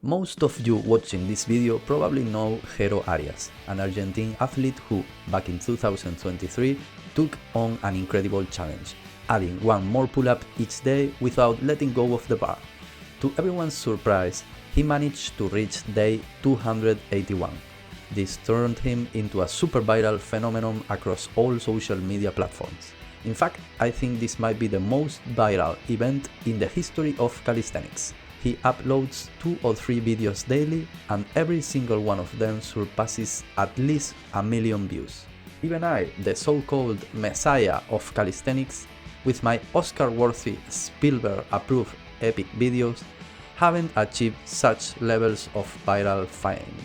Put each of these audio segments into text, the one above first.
Most of you watching this video probably know Gero Arias, an Argentine athlete who, back in 2023, took on an incredible challenge, adding one more pull-up each day without letting go of the bar. To everyone's surprise, he managed to reach day 281. This turned him into a super viral phenomenon across all social media platforms. In fact, I think this might be the most viral event in the history of calisthenics. He uploads 2 or 3 videos daily, and every single one of them surpasses at least 1 million views. Even I, the so-called messiah of calisthenics, with my Oscar-worthy Spielberg-approved epic videos, haven't achieved such levels of viral fame.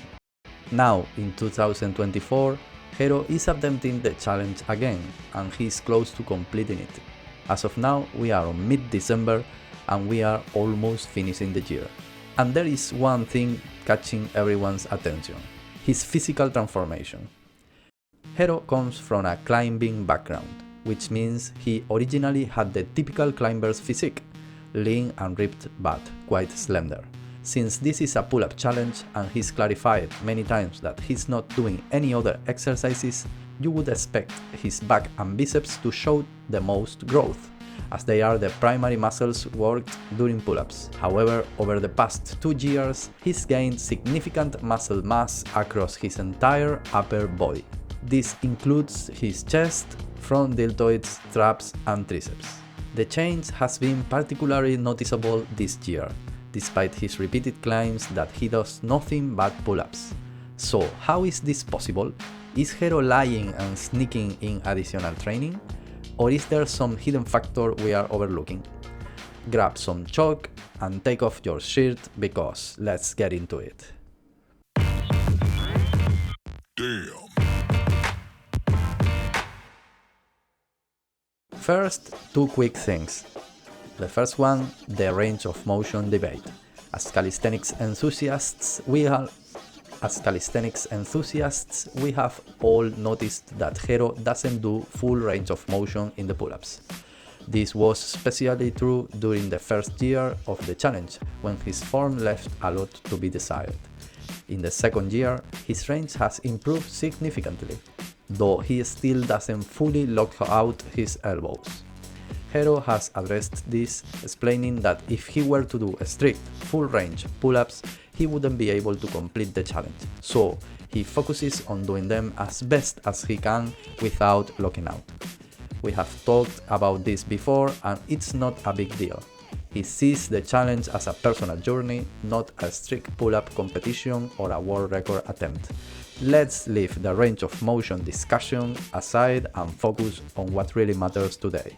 Now, in 2024, Gero is attempting the challenge again, and he is close to completing it. As of now, we are on mid-December, and we are almost finishing the year. And there is one thing catching everyone's attention: his physical transformation. Gero comes from a climbing background, which means he originally had the typical climber's physique, lean and ripped but quite slender. Since this is a pull-up challenge and he's clarified many times that he's not doing any other exercises, you would expect his back and biceps to show the most growth, as they are the primary muscles worked during pull-ups. However, over the past 2 years, he's gained significant muscle mass across his entire upper body. This includes his chest, front deltoids, traps and triceps. The change has been particularly noticeable this year, despite his repeated claims that he does nothing but pull-ups. So how is this possible? Is Gero lying and sneaking in additional training? Or is there some hidden factor we are overlooking? Grab some chalk and take off your shirt, because let's get into it. Damn. First, 2 quick things. The first one, the range of motion debate. As calisthenics enthusiasts, we have all noticed that Gero doesn't do full range of motion in the pull-ups. This was especially true during the first year of the challenge, when his form left a lot to be desired. In the second year, his range has improved significantly, though he still doesn't fully lock out his elbows. Gero has addressed this, explaining that if he were to do a strict, full-range pull-ups, he wouldn't be able to complete the challenge, so he focuses on doing them as best as he can without locking out. We have talked about this before, and it's not a big deal. He sees the challenge as a personal journey, not a strict pull-up competition or a world record attempt. Let's leave the range of motion discussion aside and focus on what really matters today.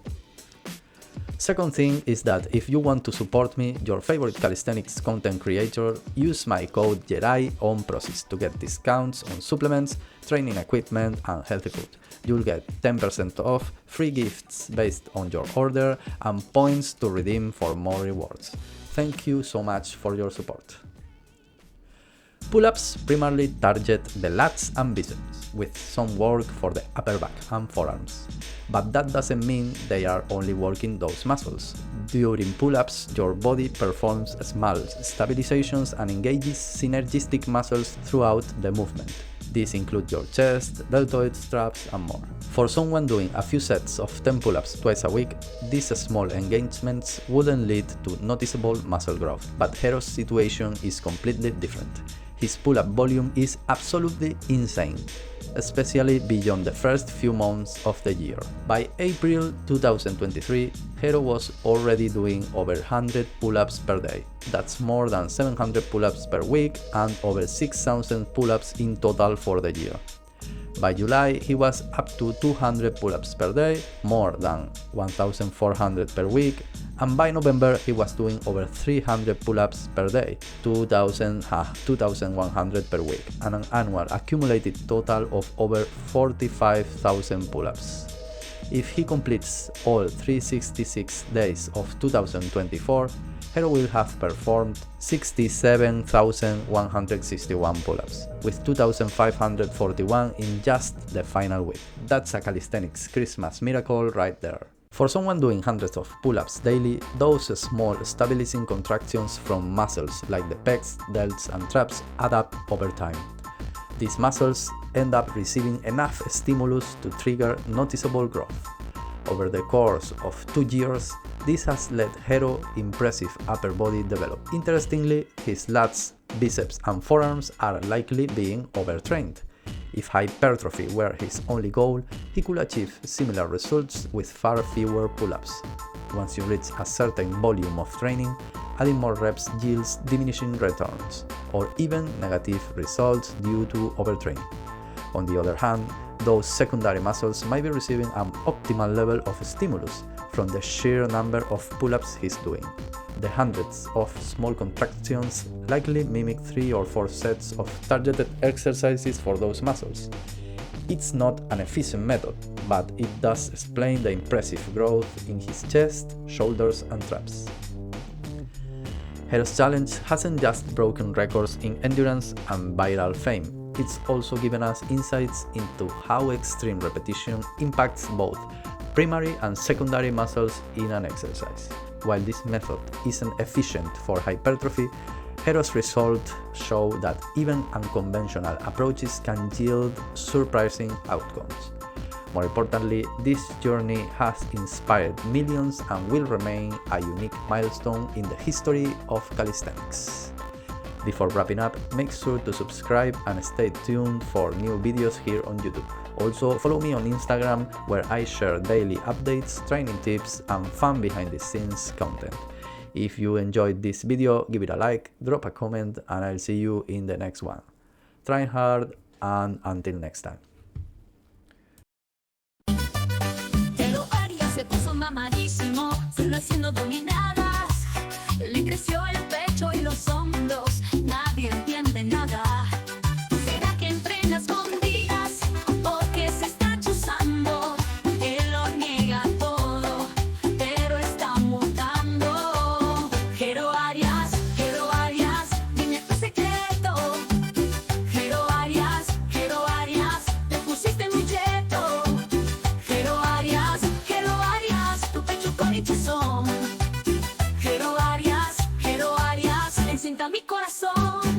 Second thing is that if you want to support me, your favorite calisthenics content creator, use my code JERAI on Prosis to get discounts on supplements, training equipment and healthy food. You'll get 10% off, free gifts based on your order, and points to redeem for more rewards. Thank you so much for your support. Pull-ups primarily target the lats and biceps, with some work for the upper back and forearms. But that doesn't mean they are only working those muscles. During pull-ups, your body performs small stabilizations and engages synergistic muscles throughout the movement. These include your chest, deltoids, traps and more. For someone doing a few sets of 10 pull-ups twice a week, these small engagements wouldn't lead to noticeable muscle growth, but Gero's situation is completely different. His pull-up volume is absolutely insane, especially beyond the first few months of the year. By April 2023, Gero was already doing over 100 pull-ups per day. That's more than 700 pull-ups per week and over 6,000 pull-ups in total for the year. By July, he was up to 200 pull-ups per day, more than 1,400 per week, and by November he was doing over 300 pull-ups per day, 2,100 per week, and an annual accumulated total of over 45,000 pull-ups. If he completes all 366 days of 2024, Gero will have performed 67,161 pull-ups, with 2,541 in just the final week. That's a calisthenics Christmas miracle right there. For someone doing hundreds of pull-ups daily, those small stabilizing contractions from muscles like the pecs, delts and traps add up over time. These muscles end up receiving enough stimulus to trigger noticeable growth. Over the course of 2 years, this has let Gero impressive upper body develop. Interestingly, his lats, biceps and forearms are likely being overtrained. If hypertrophy were his only goal, he could achieve similar results with far fewer pull-ups. Once you reach a certain volume of training, adding more reps yields diminishing returns, or even negative results due to overtraining. On the other hand, those secondary muscles might be receiving an optimal level of stimulus from the sheer number of pull-ups he's doing. The hundreds of small contractions likely mimic 3 or 4 sets of targeted exercises for those muscles. It's not an efficient method, but it does explain the impressive growth in his chest, shoulders and traps. Gero's challenge hasn't just broken records in endurance and viral fame, it's also given us insights into how extreme repetition impacts both primary and secondary muscles in an exercise. While this method isn't efficient for hypertrophy, Gero's results show that even unconventional approaches can yield surprising outcomes. More importantly, this journey has inspired millions and will remain a unique milestone in the history of calisthenics. Before wrapping up, make sure to subscribe and stay tuned for new videos here on YouTube. Also, follow me on Instagram where I share daily updates, training tips and fun behind the scenes content. If you enjoyed this video, give it a like, drop a comment and I'll see you in the next one. Train hard and until next time. Gero Arias se puso mamadísimo, solo haciendo dominadas. Le creció el pecho y los hombros, nadie entiende nada. ¿Será que entrena escondidas? Porque se está chuzando. Él lo niega todo, pero está mutando. Gero Arias, dime tu secreto. Gero Arias, te pusiste muy cheto. Gero Arias, tu pecho con hinchazón. Gero Arias, encinta mi corazón.